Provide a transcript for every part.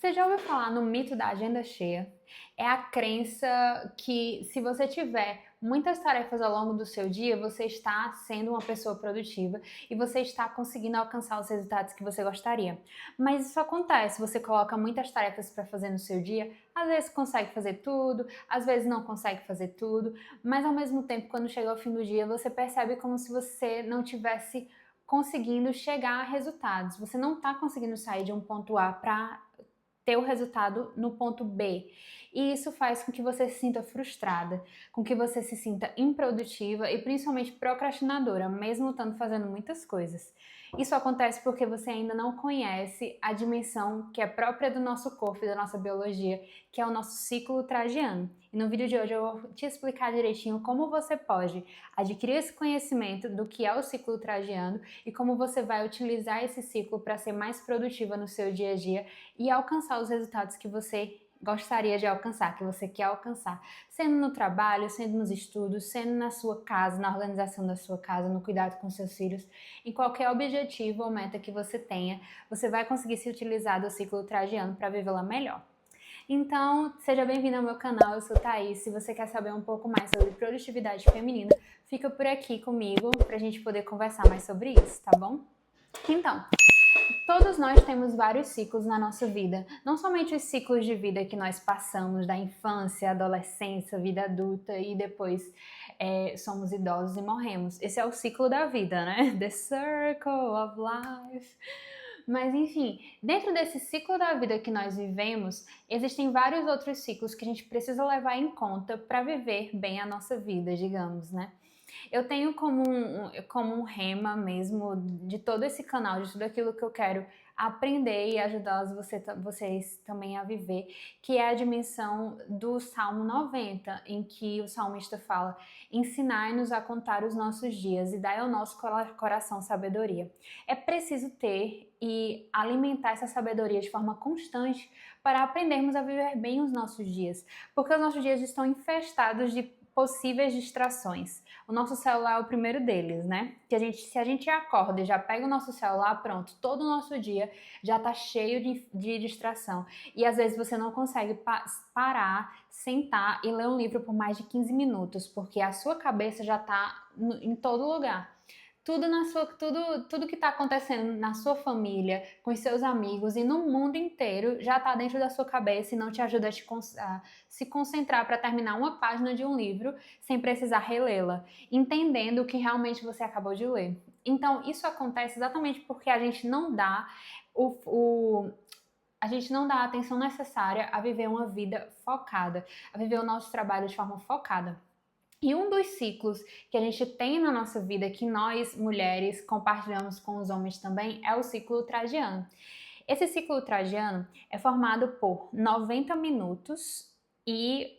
Você já ouviu falar no mito da agenda cheia? É a crença que se você tiver muitas tarefas ao longo do seu dia, você está sendo uma pessoa produtiva e você está conseguindo alcançar os resultados que você gostaria. Mas isso acontece, você coloca muitas tarefas para fazer no seu dia, às vezes consegue fazer tudo, às vezes não consegue fazer tudo, mas ao mesmo tempo, quando chega ao fim do dia, você percebe como se você não tivesse conseguindo chegar a resultados. Você não está conseguindo sair de um ponto A para ter o resultado no ponto B. E isso faz com que você se sinta frustrada, com que você se sinta improdutiva e principalmente procrastinadora, mesmo estando fazendo muitas coisas. Isso acontece porque você ainda não conhece a dimensão que é própria do nosso corpo e da nossa biologia, que é o nosso ciclo ultradiano. E no vídeo de hoje eu vou te explicar direitinho como você pode adquirir esse conhecimento do que é o ciclo ultradiano e como você vai utilizar esse ciclo para ser mais produtiva no seu dia a dia e alcançar os resultados que você gostaria de alcançar, que você quer alcançar, sendo no trabalho, sendo nos estudos, sendo na sua casa, na organização da sua casa, no cuidado com seus filhos, em qualquer objetivo ou meta que você tenha, você vai conseguir se utilizar do ciclo ultradiano para vivê-la melhor. Então, seja bem-vindo ao meu canal, eu sou Thaís. Se você quer saber um pouco mais sobre produtividade feminina, fica por aqui comigo para a gente poder conversar mais sobre isso, tá bom? Então, todos nós temos vários ciclos na nossa vida, não somente os ciclos de vida que nós passamos da infância, adolescência, vida adulta e depois somos idosos e morremos. Esse é o ciclo da vida, né? The circle of life. Mas enfim, dentro desse ciclo da vida que nós vivemos, existem vários outros ciclos que a gente precisa levar em conta para viver bem a nossa vida, digamos, né? Eu tenho como um rema mesmo de todo esse canal, de tudo aquilo que eu quero aprender e ajudar vocês também a viver, que é a dimensão do Salmo 90, em que o salmista fala: ensinai-nos a contar os nossos dias e dai ao nosso coração sabedoria. É preciso ter e alimentar essa sabedoria de forma constante para aprendermos a viver bem os nossos dias, porque os nossos dias estão infestados de possíveis distrações. O nosso celular é o primeiro deles, né? Se a gente acorda e já pega o nosso celular, pronto, todo o nosso dia já tá cheio de distração. E às vezes você não consegue parar, sentar e ler um livro por mais de 15 minutos, porque a sua cabeça já tá em todo lugar. Tudo que está acontecendo na sua família, com os seus amigos e no mundo inteiro já está dentro da sua cabeça e não te ajuda a se concentrar para terminar uma página de um livro sem precisar relê-la, entendendo o que realmente você acabou de ler. Então, isso acontece exatamente porque a gente não dá a gente não dá a atenção necessária a viver uma vida focada, a viver o nosso trabalho de forma focada. E um dos ciclos que a gente tem na nossa vida, que nós mulheres compartilhamos com os homens também, é o ciclo ultradiano. Esse ciclo ultradiano é formado por 90 minutos e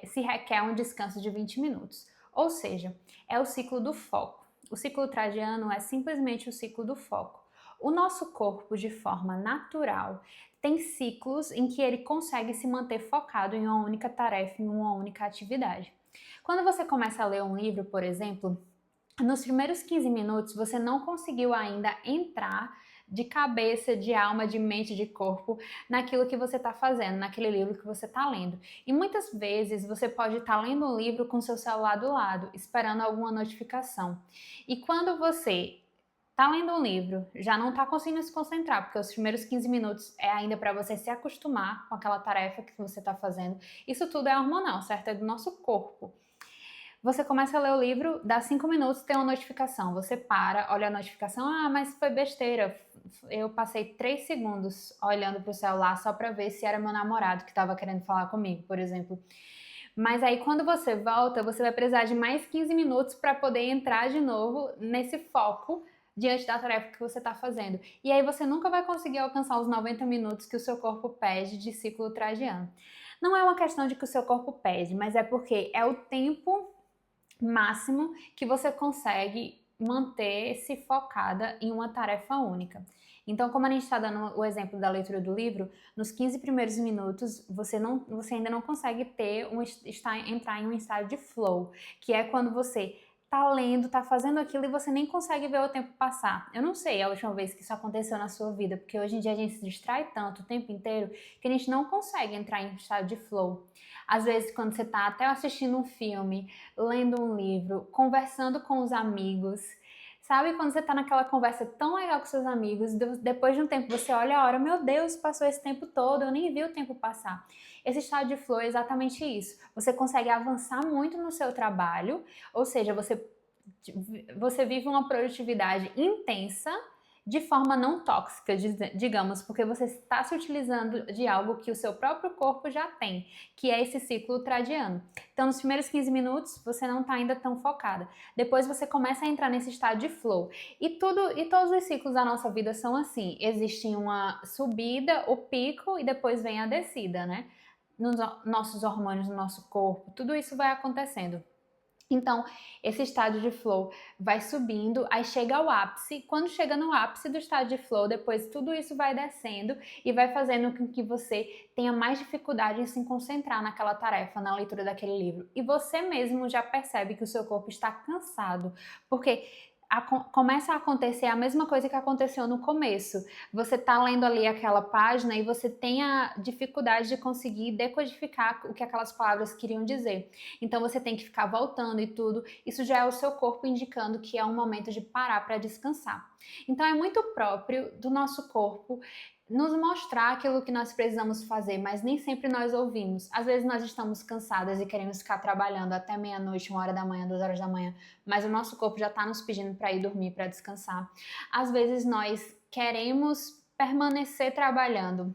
se requer um descanso de 20 minutos. Ou seja, é o ciclo do foco. O ciclo ultradiano é simplesmente o ciclo do foco. O nosso corpo, de forma natural, tem ciclos em que ele consegue se manter focado em uma única tarefa, em uma única atividade. Quando você começa a ler um livro, por exemplo, nos primeiros 15 minutos você não conseguiu ainda entrar de cabeça, de alma, de mente, de corpo naquilo que você está fazendo, naquele livro que você está lendo. E muitas vezes você pode estar lendo um livro com seu celular do lado, esperando alguma notificação. E quando você tá lendo um livro, já não tá conseguindo se concentrar, porque os primeiros 15 minutos é ainda para você se acostumar com aquela tarefa que você tá fazendo. Isso tudo é hormonal, certo? É do nosso corpo. Você começa a ler o livro, dá 5 minutos, tem uma notificação. Você para, olha a notificação, mas foi besteira. Eu passei 3 segundos olhando pro celular só para ver se era meu namorado que estava querendo falar comigo, por exemplo. Mas aí quando você volta, você vai precisar de mais 15 minutos para poder entrar de novo nesse foco diante da tarefa que você está fazendo. E aí você nunca vai conseguir alcançar os 90 minutos que o seu corpo pede de ciclo ultradiano. Não é uma questão de que o seu corpo pede, mas é porque é o tempo máximo que você consegue manter-se focada em uma tarefa única. Então, como a gente está dando o exemplo da leitura do livro, nos 15 primeiros minutos você ainda não consegue entrar em um estado de flow, que é quando você tá lendo, tá fazendo aquilo e você nem consegue ver o tempo passar. Eu não sei a última vez que isso aconteceu na sua vida, porque hoje em dia a gente se distrai tanto o tempo inteiro que a gente não consegue entrar em estado de flow. Às vezes, quando você tá até assistindo um filme, lendo um livro, conversando com os amigos, sabe quando você tá naquela conversa tão legal com seus amigos, depois de um tempo você olha a hora, meu Deus, passou esse tempo todo, eu nem vi o tempo passar. Esse estado de flow é exatamente isso. Você consegue avançar muito no seu trabalho, ou seja, você vive uma produtividade intensa de forma não tóxica, digamos, porque você está se utilizando de algo que o seu próprio corpo já tem, que é esse ciclo ultradiano. Então, nos primeiros 15 minutos, você não está ainda tão focada. Depois você começa a entrar nesse estado de flow. E todos os ciclos da nossa vida são assim. Existe uma subida, o pico, e depois vem a descida, né? Nos nossos hormônios, no nosso corpo, tudo isso vai acontecendo. Então, esse estado de flow vai subindo, aí chega ao ápice. Quando chega no ápice do estado de flow, depois tudo isso vai descendo e vai fazendo com que você tenha mais dificuldade em se concentrar naquela tarefa, na leitura daquele livro. E você mesmo já percebe que o seu corpo está cansado, porque começa a acontecer a mesma coisa que aconteceu no começo. Você tá lendo ali aquela página e você tem a dificuldade de conseguir decodificar o que aquelas palavras queriam dizer. Então você tem que ficar voltando e tudo. Isso já é o seu corpo indicando que é um momento de parar para descansar. Então é muito próprio do nosso corpo nos mostrar aquilo que nós precisamos fazer, mas nem sempre nós ouvimos. Às vezes nós estamos cansadas e queremos ficar trabalhando até meia-noite, 1 hora da manhã, 2 horas da manhã, mas o nosso corpo já está nos pedindo para ir dormir, para descansar. Às vezes nós queremos permanecer trabalhando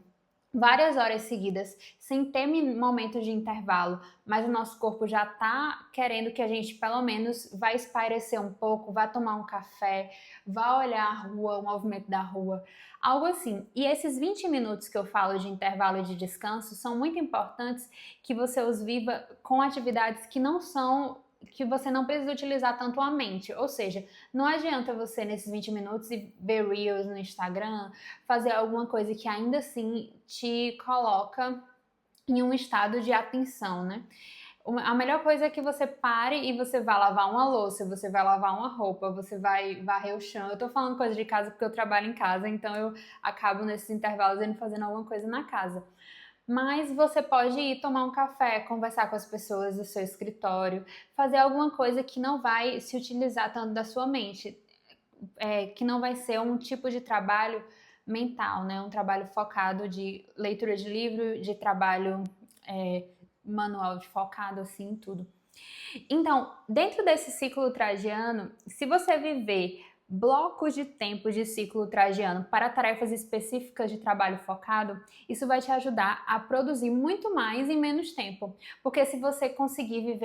várias horas seguidas, sem ter momento de intervalo, mas o nosso corpo já tá querendo que a gente pelo menos vá espairecer um pouco, vá tomar um café, vá olhar a rua, o movimento da rua, algo assim. E esses 20 minutos que eu falo de intervalo e de descanso são muito importantes que você os viva com atividades que não são que você não precisa utilizar tanto a mente, ou seja, não adianta você nesses 20 minutos ver Reels no Instagram, fazer alguma coisa que ainda assim te coloca em um estado de atenção, né? A melhor coisa é que você pare e você vá lavar uma louça, você vai lavar uma roupa, você vai varrer o chão. Eu tô falando coisa de casa porque eu trabalho em casa, então eu acabo nesses intervalos indo fazendo alguma coisa na casa. Mas você pode ir tomar um café, conversar com as pessoas do seu escritório, fazer alguma coisa que não vai se utilizar tanto da sua mente, que não vai ser um tipo de trabalho mental, né? Um trabalho focado de leitura de livro, de trabalho manual, de focado assim em tudo. Então, dentro desse ciclo ultradiano, se você viver blocos de tempo de ciclo ultradiano para tarefas específicas de trabalho focado, isso vai te ajudar a produzir muito mais em menos tempo. Porque se você conseguir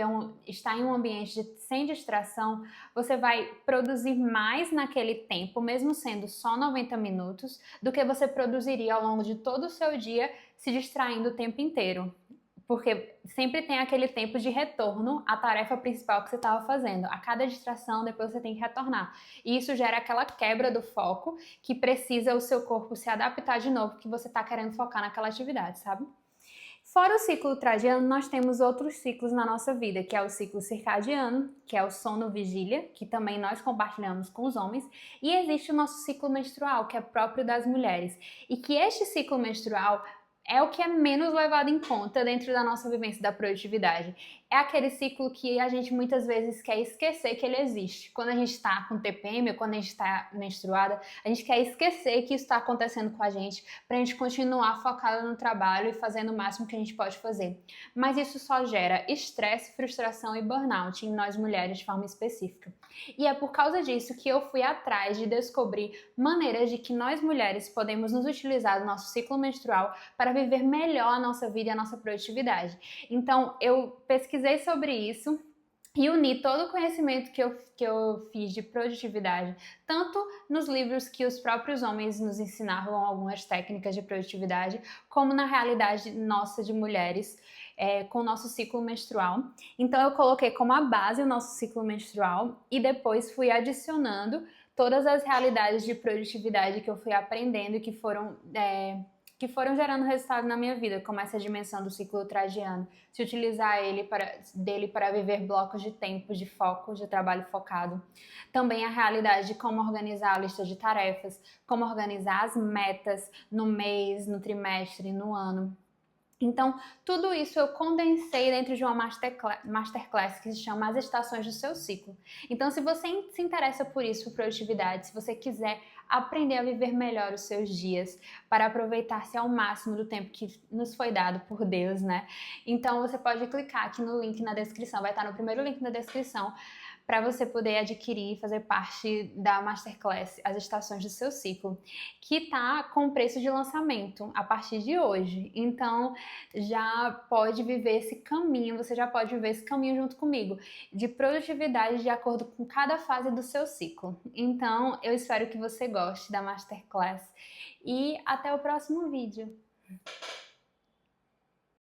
estar em um ambiente sem distração, você vai produzir mais naquele tempo, mesmo sendo só 90 minutos, do que você produziria ao longo de todo o seu dia se distraindo o tempo inteiro. Porque sempre tem aquele tempo de retorno à tarefa principal que você estava fazendo. A cada distração, depois você tem que retornar. E isso gera aquela quebra do foco que precisa o seu corpo se adaptar de novo, que você está querendo focar naquela atividade, sabe? Fora o ciclo ultradiano, nós temos outros ciclos na nossa vida, que é o ciclo circadiano, que é o sono-vigília, que também nós compartilhamos com os homens, e existe o nosso ciclo menstrual, que é próprio das mulheres. E que este ciclo menstrual é o que é menos levado em conta dentro da nossa vivência da produtividade. É aquele ciclo que a gente muitas vezes quer esquecer que ele existe. Quando a gente está com TPM ou quando a gente está menstruada, a gente quer esquecer que isso está acontecendo com a gente para a gente continuar focada no trabalho e fazendo o máximo que a gente pode fazer. Mas isso só gera estresse, frustração e burnout em nós mulheres de forma específica. E é por causa disso que eu fui atrás de descobrir maneiras de que nós mulheres podemos nos utilizar do nosso ciclo menstrual para viver melhor a nossa vida e a nossa produtividade. Então, eu pesquisei sobre isso e uni todo o conhecimento que eu fiz de produtividade, tanto nos livros que os próprios homens nos ensinavam algumas técnicas de produtividade, como na realidade nossa de mulheres, com o nosso ciclo menstrual. Então eu coloquei como a base o nosso ciclo menstrual e depois fui adicionando todas as realidades de produtividade que eu fui aprendendo e que foram que foram gerando resultado na minha vida, como essa dimensão do ciclo ultradiano, se utilizar dele para viver blocos de tempo, de foco, de trabalho focado. Também a realidade de como organizar a lista de tarefas, como organizar as metas no mês, no trimestre, no ano. Então, tudo isso eu condensei dentro de uma masterclass que se chama As Estações do Seu Ciclo. Então, se você se interessa por isso, por produtividade, se você quiser aprender a viver melhor os seus dias, para aproveitar-se ao máximo do tempo que nos foi dado por Deus, né? Então, você pode clicar aqui no link na descrição, vai estar no primeiro link na descrição, para você poder adquirir e fazer parte da Masterclass As Estações do Seu Ciclo, que está com preço de lançamento a partir de hoje. Então, já pode viver esse caminho, você já pode viver esse caminho junto comigo, de produtividade de acordo com cada fase do seu ciclo. Então, eu espero que você goste da Masterclass e até o próximo vídeo.